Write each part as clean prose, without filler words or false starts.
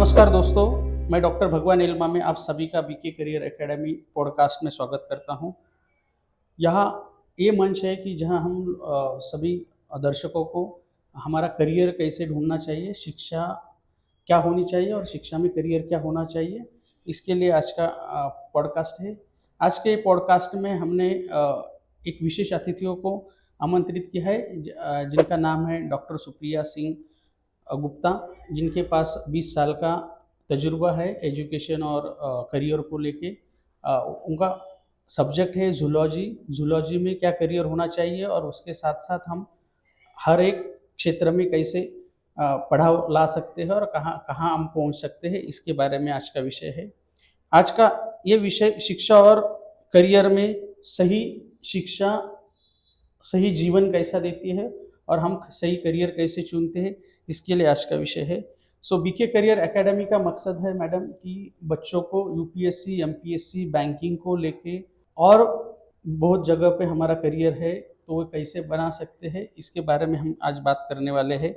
नमस्कार दोस्तों, मैं डॉक्टर भगवान एलमा में आप सभी का बीके करियर एकेडमी पॉडकास्ट में स्वागत करता हूं। यहाँ ये मंच है कि जहां हम सभी दर्शकों को हमारा करियर कैसे ढूंढना चाहिए, शिक्षा क्या होनी चाहिए और शिक्षा में करियर क्या होना चाहिए, इसके लिए आज का पॉडकास्ट है। आज के पॉडकास्ट में हमने एक विशेष अतिथियों को आमंत्रित किया है, जिनका नाम है डॉक्टर सुप्रिया सिंह गुप्ता, जिनके पास 20 साल का तजुर्बा है एजुकेशन और करियर को लेके। उनका सब्जेक्ट है जूलॉजी। जूलॉजी में क्या करियर होना चाहिए और उसके साथ साथ हम हर एक क्षेत्र में कैसे पढ़ाव ला सकते हैं और कहाँ कहाँ हम पहुंच सकते हैं, इसके बारे में आज का विषय है। आज का ये विषय शिक्षा और करियर में सही शिक्षा सही जीवन कैसा देती है और हम सही करियर कैसे चुनते हैं, इसके लिए आज का विषय है। सो बीके करियर एकेडमी का मकसद है मैडम कि बच्चों को यूपीएससी, एमपीएससी, बैंकिंग को लेके और बहुत जगह पे हमारा करियर है तो वो कैसे बना सकते हैं, इसके बारे में हम आज बात करने वाले हैं।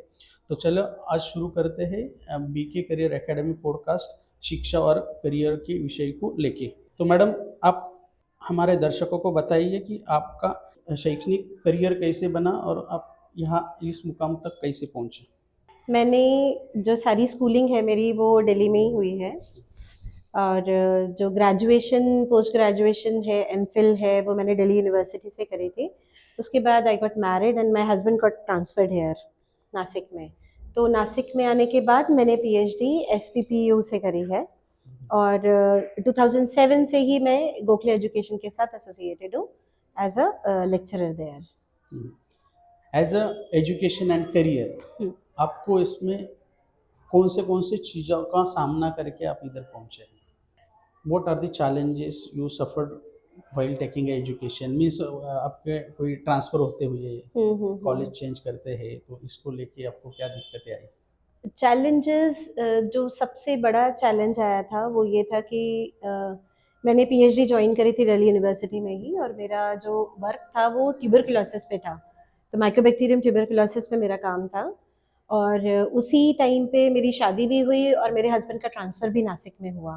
तो चलो आज शुरू करते हैं बीके करियर एकेडमी पॉडकास्ट शिक्षा और करियर के विषय को लेके। तो मैडम, आप हमारे दर्शकों को बताइए कि आपका शैक्षणिक करियर कैसे बना और आप यहाँ इस मुकाम तक कैसे पहुँचे। मैंने जो सारी स्कूलिंग है मेरी वो दिल्ली में ही हुई है, और जो ग्रेजुएशन पोस्ट ग्रेजुएशन है, एमफिल है, वो मैंने दिल्ली यूनिवर्सिटी से करी थी। उसके बाद I got married and my husband got transferred here Nashik में। तो नासिक में आने के बाद मैंने पीएचडी एसपीपीयू से करी है, और 2007 से ही मैं गोखले एजुकेशन के साथ एसोसिएटेड हूँ as a lecturer there. As a education and career, आपको इसमें कौन से चीज़ों का सामना करके आप इधर पहुँचे? What are the challenges you suffered while taking education? Means आपके कोई ट्रांसफ़र होते हुए कॉलेज चेंज करते हैं, तो इसको लेके आपको क्या दिक्कतें आई? चैलेंजेस, जो सबसे बड़ा चैलेंज आया था वो ये था कि मैंने पीएचडी ज्वाइन करी थी दिल्ली यूनिवर्सिटी में ही, और मेरा जो वर्क था वो ट्यूबरकुलोसिस पे था। तो माइकोबैक्टीरियम ट्यूबरकुलोसिस पे मेरा काम था, और उसी टाइम पे मेरी शादी भी हुई और मेरे हस्बैंड का ट्रांसफ़र भी नासिक में हुआ।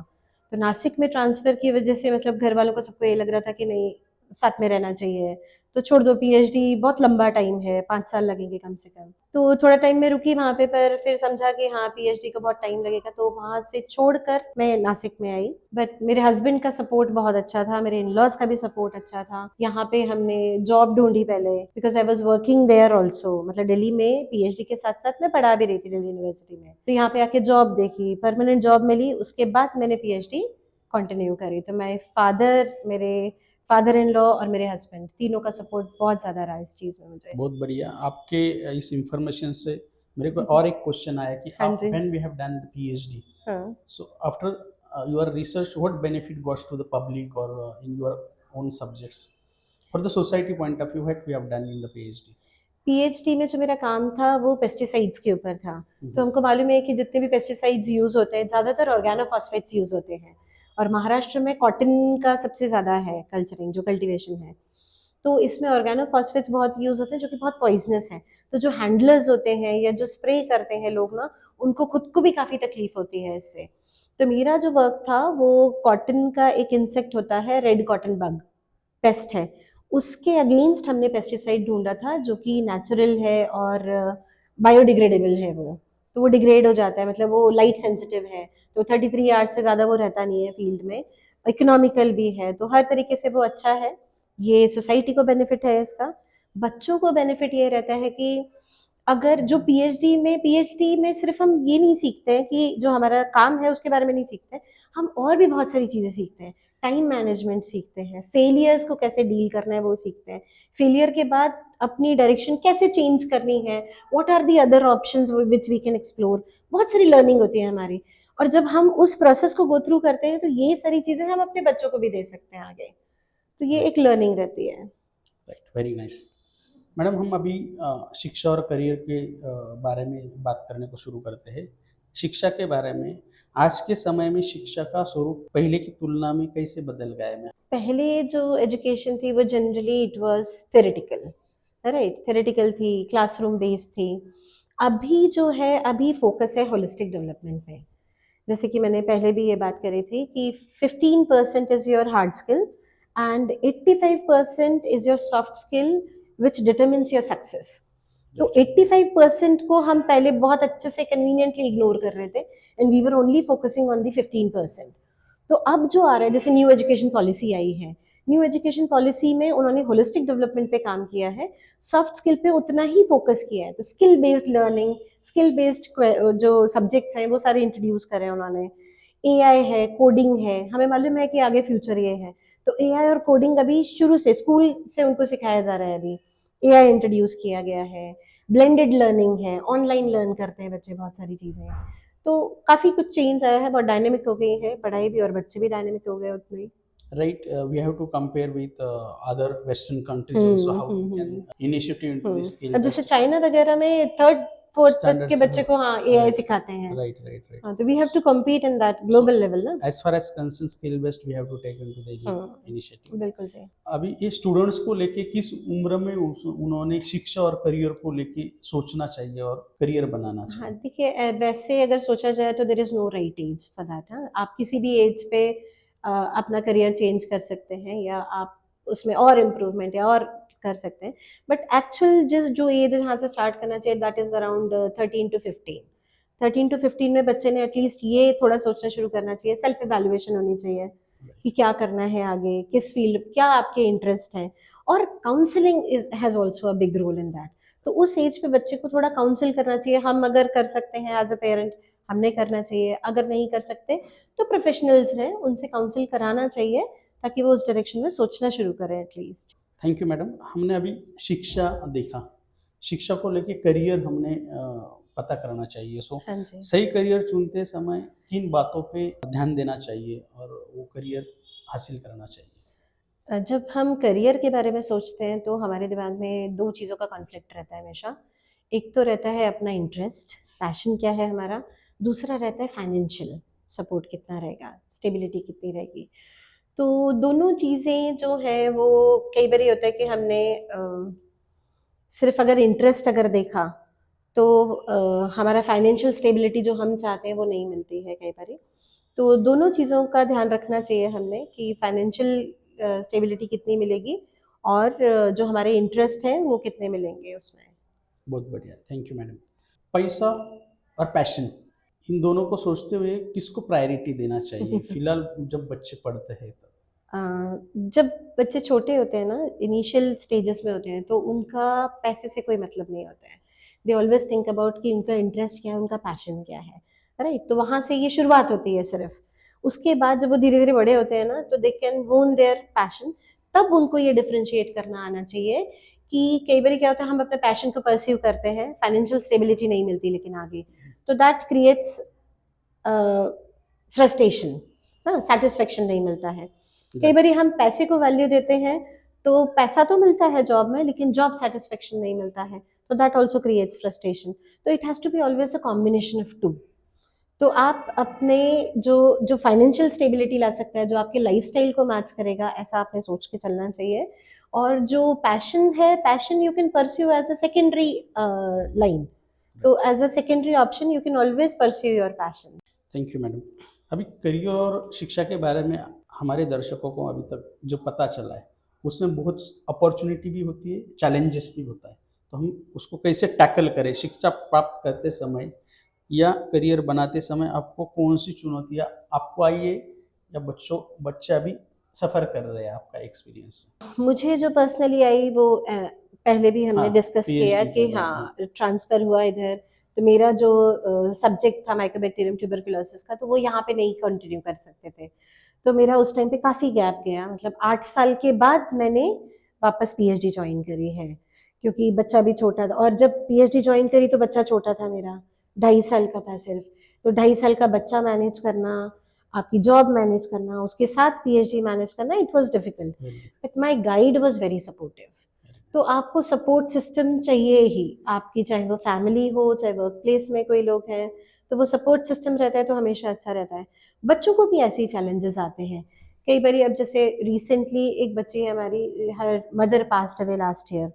तो नासिक में ट्रांसफ़र की वजह से मतलब घर वालों को सबको ये लग रहा था कि नहीं, साथ में रहना चाहिए, तो छोड़ दो, पीएचडी बहुत लंबा टाइम है, 5 साल लगेंगे कम से कम। तो थोड़ा टाइम मैं रुकी वहाँ पे, पर फिर समझा कि हाँ पीएचडी का बहुत टाइम लगेगा, तो वहाँ से छोड़कर मैं नासिक में आई। बट मेरे हस्बैंड का सपोर्ट बहुत अच्छा था, मेरे इन-लॉज का भी सपोर्ट अच्छा था। यहाँ पे हमने जॉब ढूंढी पहले, because I was working there also. मतलब दिल्ली में पीएचडी के साथ साथ मैं पढ़ा भी रही थी दिल्ली यूनिवर्सिटी में, तो यहाँ पे आके जॉब देखी, परमानेंट जॉब मिली, उसके बाद मैंने पीएचडी कंटिन्यू करी। तो मेरे फादर इन लॉ और मेरे हस्बैंड तीनों का सपोर्ट बहुत ज़्यादा रहा इस चीज़ में मुझे। बहुत बढ़िया। आपके इस इंफॉर्मेशन से मेरे को और एक क्वेश्चन आया कि हाँ आप जी। When we have done the PhD, हाँ। So after your research what benefit goes to the public or in your own subjects for the society point of view what we have done in the PhD? PhD में जो मेरा काम था वो pesticides के ऊपर था। तो हमको मालूम है कि जितने भी पेस्टिसाइड्स यूज़ होते हैं ज़्यादातर ऑर्गेनोफॉस्फेट्स यूज़ होते हैं, और महाराष्ट्र में कॉटन का सबसे ज़्यादा है कल्चरिंग, जो कल्टीवेशन है। तो इसमें ऑर्गेनोफॉस्फेट्स बहुत यूज़ होते हैं जो कि बहुत पॉइजनस हैं। तो जो हैंडलर्स होते हैं या जो स्प्रे करते हैं लोग ना, उनको खुद को भी काफ़ी तकलीफ होती है इससे। तो मेरा जो वर्क था वो कॉटन का एक इंसेक्ट होता है, रेड कॉटन बग पेस्ट है, उसके अगेंस्ट हमने पेस्टिसाइड ढूंढा था जो कि नेचुरल है और बायोडिग्रेडेबल है वो। तो वो डिग्रेड हो जाता है, मतलब वो लाइट सेंसिटिव है, तो 33 आवर्स से ज़्यादा वो रहता नहीं है फील्ड में। इकोनॉमिकल भी है, तो हर तरीके से वो अच्छा है। ये सोसाइटी को बेनिफिट है इसका। बच्चों को बेनिफिट ये रहता है कि अगर जो पीएचडी में सिर्फ हम ये नहीं सीखते हैं कि जो हमारा काम है उसके बारे में नहीं सीखते हैं, हम और भी बहुत सारी चीज़ें सीखते हैं। टाइम मैनेजमेंट सीखते हैं, फेलियर्स को कैसे डील करना है वो सीखते हैं, फेलियर के बाद अपनी डायरेक्शन कैसे चेंज करनी है, what are the other options which we can explore. बहुत सारी लर्निंग होती है हमारी, और जब हम उस प्रोसेस को गो थ्रू करते हैं तो ये सारी चीज़ें हम अपने बच्चों को भी दे सकते हैं आगे। तो ये एक लर्निंग रहती है। Right, very nice. मैडम, हम अभी शिक्षा और करियर के बारे में बात करने को शुरू करते हैं। शिक्षा के बारे में, आज के समय में शिक्षा का स्वरूप पहले की तुलना में कैसे बदल गया है? पहले जो एजुकेशन थी वो generally it was theoretical, right, theoretical थी, क्लासरूम बेस्ड थी। अभी जो है, अभी फोकस है होलिस्टिक डेवलपमेंट पे। जैसे कि मैंने पहले भी ये बात करी थी कि 15% is your hard skill and 85% is your soft skill which determines your success. तो 85% को हम पहले बहुत अच्छे से कन्वीनियंटली इग्नोर कर रहे थे and we were only focusing on the 15%। तो अब जो आ रहा है, जैसे न्यू एजुकेशन पॉलिसी आई है, न्यू एजुकेशन पॉलिसी में उन्होंने होलिस्टिक डेवलपमेंट पे काम किया है, सॉफ्ट स्किल पे उतना ही फोकस किया है। तो skill based learning, skill based जो सब्जेक्ट्स हैं वो सारे इंट्रोड्यूस करे उन्होंने। एआई है, कोडिंग है, हमें मालूम है कि आगे फ्यूचर ये है, तो एआई और कोडिंग अभी शुरू से स्कूल से उनको सिखाया जा रहा है। अभी एआई इंट्रोड्यूस किया गया है, ब्लेंडेड लर्निंग है, ऑनलाइन लर्न करते हैं बच्चे बहुत सारी चीज़ें। तो काफ़ी कुछ चेंज आया है, बहुत डायनेमिक हो गई है पढ़ाई भी, और बच्चे भी डायनेमिक हो गए उतने ही। Right, we have to compare with other Western countries also how we can initiative into this skill अब जैसे based चाइना वगैरह में थर्ड फोर्थ तक के standards बच्चे को हाँ एआई right सिखाते हैं। right हाँ, तो we have to compete in that so global level ना। as far as concerned skill based we have to take into the initiative। बिल्कुल सही। अभी ये स्टूडेंट्स को लेके किस उम्र में उन्होंने शिक्षा और करियर को लेके सोचना चाहिए और करियर बनाना हाँ चाहिए? देखिए, वैसे अगर सोचा जाए तो there is no right age for that. हाँ, आप किसी भी एज पे अपना करियर चेंज कर सकते हैं या आप उसमें और इम्प्रूवमेंट या और कर सकते हैं। बट एक्चुअल जो एज है जहाँ से स्टार्ट करना चाहिए, that is around 13 to 15। 13 to 15 में बच्चे ने एटलीस्ट ये थोड़ा सोचना शुरू करना चाहिए, सेल्फ इवेल्युएशन होनी चाहिए कि क्या करना है आगे, किस फील्ड, क्या आपके इंटरेस्ट हैं। और counselling is has also a big role in that. तो उस एज पे बच्चे को थोड़ा काउंसिल करना चाहिए। हम अगर कर सकते हैं एज अ पेरेंट, हमने करना चाहिए। अगर नहीं कर सकते तो प्रोफेशनल्स हैं, उनसे काउंसिल कराना चाहिए ताकि वो उस डायरेक्शन में सोचना शुरू करें एटलीस्ट। Thank you madam. हमने अभी शिक्षा देखा, शिक्षा को लेके करियर हमने पता करना चाहिए। सो हाँ जी। सही करियर चुनते समय किन बातों पे ध्यान देना चाहिए और वो करियर हासिल करना चाहिए? जब हम करियर के बारे में सोचते हैं तो हमारे दिमाग में दो चीज़ों का कॉन्फ्लिक्ट रहता है हमेशा। एक तो रहता है अपना इंटरेस्ट, पैशन क्या है हमारा। दूसरा रहता है फाइनेंशियल सपोर्ट कितना रहेगा, स्टेबिलिटी कितनी रहेगी। तो दोनों चीज़ें जो हैं वो कई बार ये होता है कि हमने सिर्फ अगर इंटरेस्ट अगर देखा तो हमारा फाइनेंशियल स्टेबिलिटी जो हम चाहते हैं वो नहीं मिलती है कई बार। तो दोनों चीज़ों का ध्यान रखना चाहिए हमने कि फाइनेंशियल स्टेबिलिटी कितनी मिलेगी और जो हमारे इंटरेस्ट हैं वो कितने मिलेंगे उसमें। बहुत बढ़िया, थैंक यू मैडम। पैसा और पैशन, इन दोनों को सोचते हुए किसको प्रायोरिटी देना चाहिए फिलहाल जब बच्चे पढ़ते हैं तो? जब बच्चे छोटे होते हैं ना, इनिशियल स्टेजेस में होते हैं, तो उनका पैसे से कोई मतलब नहीं होता है। दे ऑलवेज थिंक अबाउट कि उनका इंटरेस्ट क्या है, उनका पैशन क्या है, राइट। तो वहाँ से ये शुरुआत होती है सिर्फ। उसके बाद जब वो धीरे धीरे बड़े होते हैं ना, तो दे कैन होन देयर पैशन। तब उनको ये डिफ्रेंशिएट करना आना चाहिए कि कई बार क्या होता है, हम अपने पैशन को परस्यू करते हैं, फाइनेंशियल स्टेबिलिटी नहीं मिलती लेकिन आगे, तो दैट क्रिएट्स फ्रस्ट्रेशन, हाँ, सेटिस्फेक्शन नहीं मिलता है। कई बार हम पैसे को वैल्यू देते हैं तो पैसा तो मिलता है जॉब में, लेकिन जॉब सेटिस्फेक्शन नहीं मिलता है, तो दैट ऑल्सो क्रिएट्स फ्रस्ट्रेशन। तो it has to be always a combination of two. तो आप अपने जो जो फाइनेंशियल स्टेबिलिटी ला सकता है, जो आपके लाइफस्टाइल को मैच करेगा, ऐसा आपने सोच के चलना चाहिए। और जो पैशन है, passion you can pursue as a secondary line. तो as a secondary option you can always pursue your passion. Thank you madam. अभी करियर और शिक्षा के बारे में हमारे दर्शकों को अभी तक जो पता चला है उसमें बहुत अपॉर्चुनिटी भी होती है, चैलेंजेस भी होता है, तो हम उसको कैसे टैकल करें शिक्षा प्राप्त करते समय या करियर बनाते समय? आपको कौन सी चुनौतियाँ आपको आई है या बच्चे अभी सफ़र कर रहे हैं, आपका एक्सपीरियंस? मुझे जो पर्सनली आई वो पहले भी हमने हाँ, डिस्कस किया पीएचडी कि के बाद, हाँ। हाँ, ट्रांसफ़र हुआ इधर। तो मेरा जो सब्जेक्ट था माइकोबैक्टीरियम ट्यूबरकुलोसिस का, तो वो यहाँ पे नहीं कंटिन्यू कर सकते थे। तो मेरा उस टाइम पे काफ़ी गैप गया, मतलब 8 साल के बाद मैंने वापस पीएचडी जॉइन करी है, क्योंकि बच्चा भी छोटा था। और जब पीएचडी जॉइन करी तो बच्चा छोटा था मेरा, 2.5 साल का था सिर्फ। तो 2.5 साल का बच्चा मैनेज करना, आपकी जॉब मैनेज करना, उसके साथ पीएचडी मैनेज करना, it was difficult. But my guide was very supportive. तो आपको सपोर्ट सिस्टम चाहिए ही, आपकी चाहे वो फैमिली हो, चाहे वर्क प्लेस में कोई लोग हैं, तो वो सपोर्ट सिस्टम रहता है तो हमेशा अच्छा रहता है। बच्चों को भी ऐसे ही चैलेंजेस आते हैं कई बार। अब जैसे रिसेंटली एक बच्ची है हमारी, her mother passed away last year,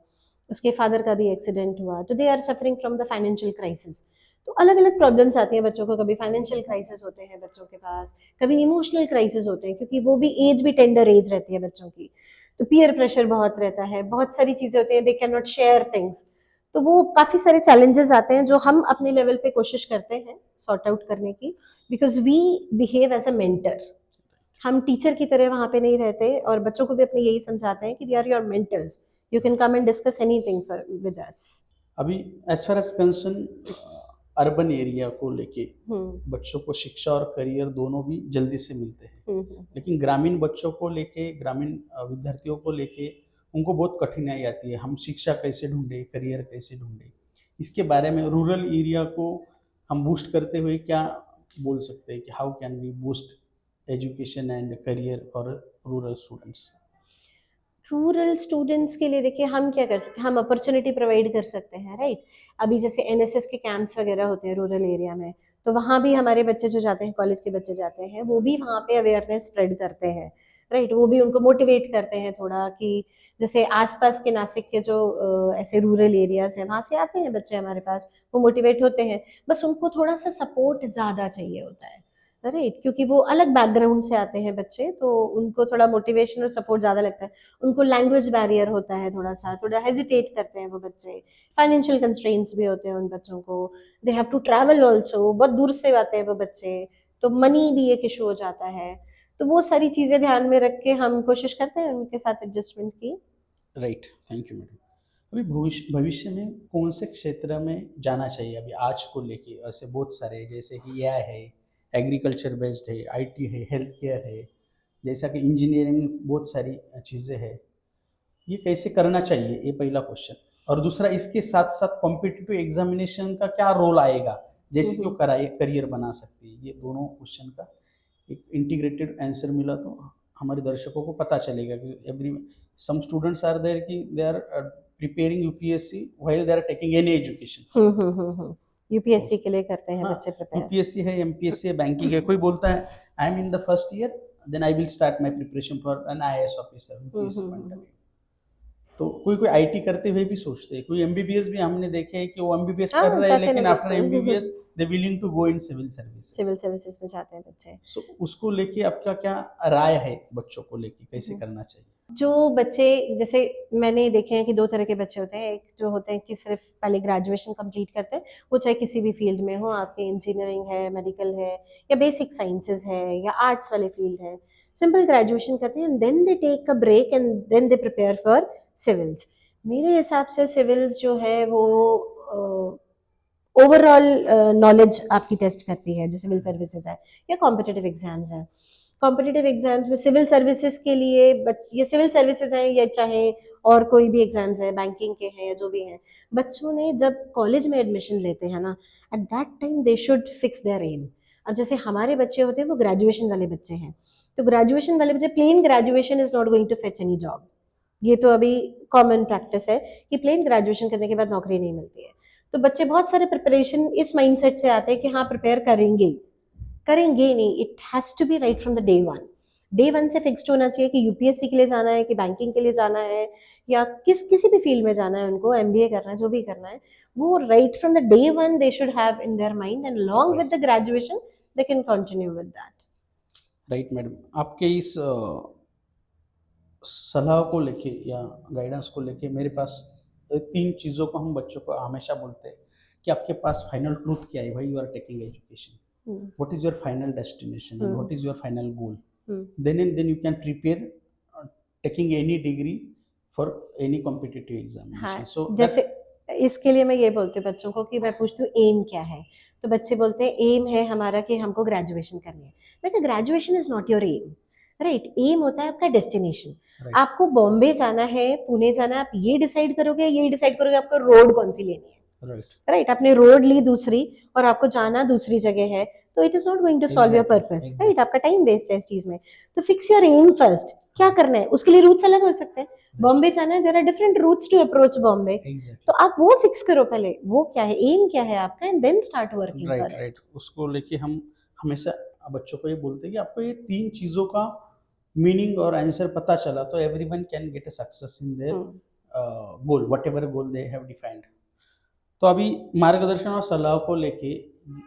उसके फादर का भी एक्सीडेंट हुआ, तो they are suffering from the financial crisis. तो अलग अलग प्रॉब्लम्स आती हैं बच्चों को, कभी फाइनेंशियल क्राइसिस होते हैं बच्चों के पास, कभी इमोशनल क्राइसिस होते हैं, क्योंकि वो भी एज भी टेंडर एज रहती है बच्चों की, तो पीयर प्रेशर बहुत रहता है, बहुत सारी चीजें होती हैं, they can not share things. तो वो काफी सारे चैलेंजेस आते हैं जो हम अपने लेवल पे कोशिश करते हैं सॉर्ट आउट करने की, because we behave as a mentor. हम टीचर की तरह वहां पे नहीं रहते, और बच्चों को भी अपने यही समझाते हैं कि we are your mentors, you can come and discuss anything with us. अभी as far as concern urban area को लेके हम्म बच्चों को शिक्षा और करियर दोनों भी जल्दी से मिलते हैं, हम्म लेकिन ग्रामीण बच्चों को लेके, ग्रामीण विद्यार्थियों को लेके उनको बहुत कठिनाई आती है। हम शिक्षा कैसे ढूंढे, करियर कैसे ढूंढे, इसके बारे में रूरल एरिया को हम बूस्ट करते हुए क्या बोल सकते हैं कि how can we boost education and career for rural students? Rural students के लिए देखिए हम क्या कर सकते हैं, हम अपॉर्चुनिटी प्रोवाइड कर सकते हैं, राइट। अभी जैसे एनएसएस के कैंप्स वगैरह होते हैं रूरल एरिया में, तो वहाँ भी हमारे बच्चे जो जाते हैं, कॉलेज के बच्चे जाते हैं, वो भी वहाँ पे अवेयरनेस स्प्रेड करते हैं, राइट। वो भी उनको मोटिवेट करते हैं थोड़ा कि जैसे आसपास के नासिक के जो ऐसे रूरल एरियाज हैं, वहाँ से आते हैं बच्चे हमारे पास, वो मोटिवेट होते हैं। बस उनको थोड़ा सा सपोर्ट ज़्यादा चाहिए होता है, राइट, क्योंकि वो अलग बैकग्राउंड से आते हैं बच्चे, तो उनको थोड़ा मोटिवेशन और सपोर्ट ज़्यादा लगता है। उनको लैंग्वेज बैरियर होता है, थोड़ा सा थोड़ा हेजिटेट करते हैं वो बच्चे, फाइनेंशियल कंस्ट्रेंट्स भी होते हैं उन बच्चों को, they have to travel also, बहुत दूर से आते हैं वो बच्चे, तो मनी भी एक इशू हो जाता है। तो वो सारी चीज़ें ध्यान में रख के हम कोशिश करते हैं उनके साथ एडजस्टमेंट की। Right, thank you madam. अभी भविष्य भविष्य में कौन से क्षेत्र में जाना चाहिए? अभी आज को लेके ऐसे बहुत सारे हैं, जैसे कि एआई है, एग्रीकल्चर बेस्ड है, आईटी है, हेल्थ केयर है, जैसा कि इंजीनियरिंग में बहुत सारी चीज़ें हैं। ये कैसे करना चाहिए, ये पहला क्वेश्चन। और दूसरा, इसके साथ साथ कॉम्पिटिटिव एग्जामिनेशन का क्या रोल आएगा, जैसे कि वो करियर बना सकती है। ये दोनों क्वेश्चन का एक इंटीग्रेटेड आंसर मिला तो हमारे दर्शकों को पता चलेगा कि every some students are there कि they are preparing UPSC while they are taking any education. तो यूपीएससी के लिए करते हैं हाँ, बच्चे प्रिपेयर। यूपीएससी है, एमपीएससी है, बैंकिंग है। कोई बोलता है I am in the first year, then I will start my preparation for an IAS officer, UPSC point of view. तो कोई कोई आईटी करते हुए भी सोचते हैं, कोई एमबीबीएस भी हमने देखे हैं कि वो एमबीबीएस कर हाँ, रहे हैं, जाते हैं ना लेकिन आफ्टर बिल्कुल। MBBS they willing to go in civil services. Civil services में जाते हैं बच्चे। सो उसको लेके आपका क्या राय है, बच्चों को लेके कैसे करना चाहिए? जो बच्चे, जैसे मैंने देखे हैं कि दो तरह के बच्चे होते हैं, एक जो होते हैं कि सिर्फ पहले ग्रेजुएशन कंप्लीट करते हैं, वो चाहे किसी भी फील्ड में हो, आपके इंजीनियरिंग है, मेडिकल है, या बेसिक साइंसेज है, या आर्ट्स वाले फील्ड है, सिंपल ग्रेजुएशन करते हैं, then they take a break and then they prepare for civils. मेरे हिसाब से सिविल्स जो है वो ओवरऑल नॉलेज आपकी टेस्ट करती है, जो सिविल सर्विसेज है या कॉम्पिटिटिव एग्जाम्स है। कॉम्पिटिटिव एग्जाम्स में सिविल सर्विसेज के लिए ये सिविल सर्विसेज हैं या चाहे और कोई भी एग्जाम्स है, बैंकिंग के हैं या जो भी हैं, बच्चों ने जब कॉलेज में एडमिशन लेते हैं ना, at that time they should fix their aim. अब जैसे हमारे बच्चे होते हैं वो ग्रेजुएशन वाले बच्चे हैं, तो ग्रेजुएशन वाले बच्चे, plain graduation is not going to fetch any job. ये तो अभी कॉमन प्रैक्टिस है कि प्लेन ग्रेजुएशन करने के बाद नौकरी नहीं मिलती है। तो बच्चे बहुत सारे प्रिपरेशन इस माइंडसेट से आते हैं कि हाँ प्रिपेयर करेंगे, करेंगे नहीं, it has to be right from the day one से फिक्स्ड होना चाहिए कि यूपीएससी के लिए जाना है, कि बैंकिंग के लिए जाना है, या किसी भी फील्ड में जाना है उनको, एमबीए करना है, जो भी करना है, वो right from the day one they should have in their mind, and along with the graduation they can continue with that. Right madam, आपके इस सलाह को लेके या गाइडेंस को लेके मेरे पास तीन चीज़ों को हम बच्चों को हमेशा बोलते हैं कि आपके पास फाइनल ट्रूथ क्या है भाई, you are taking education, what is your final destination and what is your final goal, then you can prepare taking any degree for any competitive examination. हाँ, So जैसे that इसके लिए मैं ये बोलती हूँ बच्चों को कि मैं पूछती हूँ एम क्या है, तो बच्चे बोलते हैं एम है हमारा कि हमको ग्रेजुएशन करनी है। मैं कहती graduation is not your aim, right. Aim होता है आपका डेस्टिनेशन। right, आपको बॉम्बे जाना है, पुणे जाना है, आप ये डिसाइड करोगे, ये डिसाइड करोगे आपको रोड कौन सी लेनी है, right, राइट। आपने रोड ली दूसरी और आपको जाना दूसरी जगह है, तो it is not going to solve your exactly, purpose, exactly, right. आपका टाइम वेस्ट है इस चीज में। तो फिक्स योर एम फर्स्ट, क्या करना है, उसके लिए रूट्स अलग हो सकते हैं। बॉम्बे जाना है, there are different routes to approach Bombay, exactly, तो आप वो फिक्स करो पहले, वो क्या है, एम क्या है आपका, and then start working right, for it. Right. उसको लेके हम हमेशा बच्चों को ये बोलते हैं कि आपको ये तीन चीज़ों का मीनिंग और आंसर पता चला तो everyone can get a success in their goal, what ever goal they have defined. तो अभी मार्गदर्शन और सलाह को लेके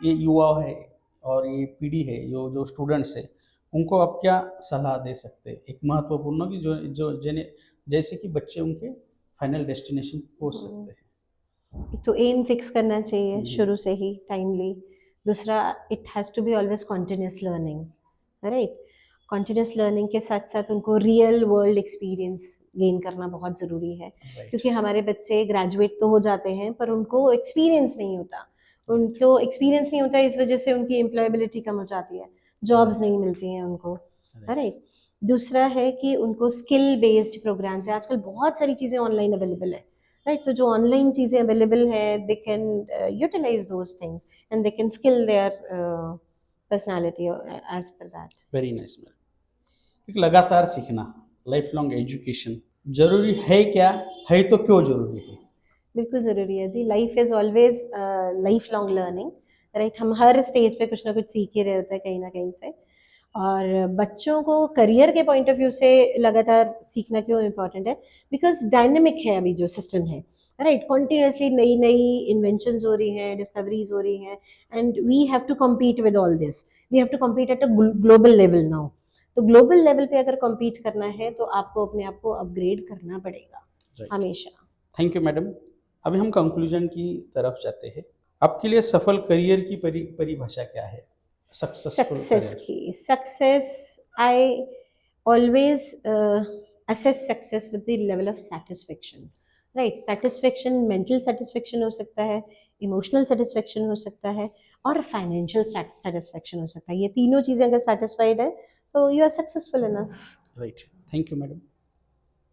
ये युवा है और ये पीढ़ी है, जो स्टूडेंट्स है, उनको आप क्या सलाह दे सकते हैं, एक महत्वपूर्ण, कि जो जो जिन्हें, जैसे कि बच्चे उनके फाइनल डेस्टिनेशन पहुंच सकते हैं। एक तो एम फिक्स करना चाहिए जी। शुरू से ही टाइमली। दूसरा, it has to be always continuous learning, right. Continuous learning के साथ साथ उनको रियल वर्ल्ड एक्सपीरियंस गेन करना बहुत ज़रूरी है, राइट। क्योंकि हमारे बच्चे ग्रेजुएट तो हो जाते हैं पर उनको एक्सपीरियंस नहीं होता। उनको एक्सपीरियंस नहीं होता, इस वजह से उनकी एम्प्लॉयबिलिटी कम हो जाती है, जॉब्स नहीं मिलती हैं उनको, राइट। दूसरा है कि उनको स्किल बेस्ड प्रोग्राम्स है, आजकल बहुत सारी चीज़ें ऑनलाइन अवेलेबल है, राइट। तो जो ऑनलाइन चीज़ें अवेलेबल है, they can utilise those things and they can skill their personality as per that. Very nice ma'am. एक लगातार सीखना, लाइफ लॉन्ग एजुकेशन जरूरी है क्या, है तो क्यों जरूरी है? बिल्कुल ज़रूरी है जी। Life is always life long learning, right. हम हर स्टेज पे कुछ ना कुछ सीख ही रहे होते हैं कहीं ना कहीं से। और बच्चों को करियर के पॉइंट ऑफ व्यू से लगातार सीखना क्यों इम्पोर्टेंट है, बिकॉज डायनेमिक है अभी जो सिस्टम है, राइट। कॉन्टिन्यूसली नई नई इन्वेंशंस हो रही हैं, डिस्कवरीज हो रही हैं, and we have to compete with all this. We have to compete at a global level now. तो ग्लोबल लेवल पे अगर कम्पीट करना है तो आपको अपने आप को अपग्रेड करना पड़ेगा राइट। हमेशा। Thank you madam. अभी हम कंक्लूजन की तरफ जाते हैं। आपके लिए सफल करियर की परिभाषा क्या है? Successful success career. की success, I always assess success with the level of satisfaction, right। satisfaction, mental satisfaction हो सकता है, emotional satisfaction हो सकता है, और financial satisfaction हो सकता है। ये तीनों चीज़ें अगर satisfied है तो you are successful enough। Right. Thank you madam.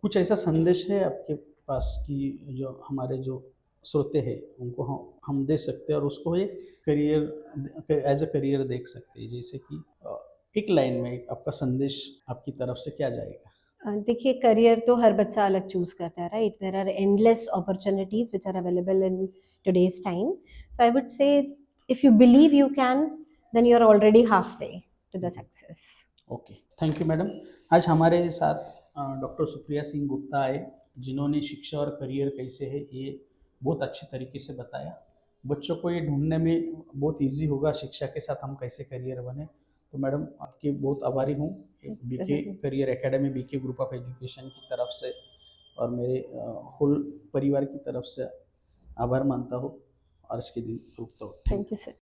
कुछ ऐसा संदेश है आपके पास कि जो हमारे जो श्रोते हैं उनको हम दे सकते हैं और उसको एक करियर, एज अ करियर देख सकते हैं, जैसे कि एक लाइन में एक आपका संदेश आपकी तरफ से क्या जाएगा? देखिए, करियर तो हर बच्चा अलग चूज करता है, right. There are endless opportunities which are available in today's time. So I would say, if you believe you can, then you are already half way to the success. Okay, thank you madam. आज हमारे साथ doctor Supriya Singh Gupta आए, जिन्होंने शिक्षा और career कैसे है ये बहुत अच्छे तरीके से बताया। बच्चों को ये ढूंढने में बहुत इजी होगा शिक्षा के साथ हम कैसे करियर बने। तो मैडम आपकी बहुत आभारी हूँ, एक BK career academy, BK group of education की तरफ से और मेरे होल परिवार की तरफ से आभार मानता हूँ और आज के दिन रुकता हूँ। Thank you sir.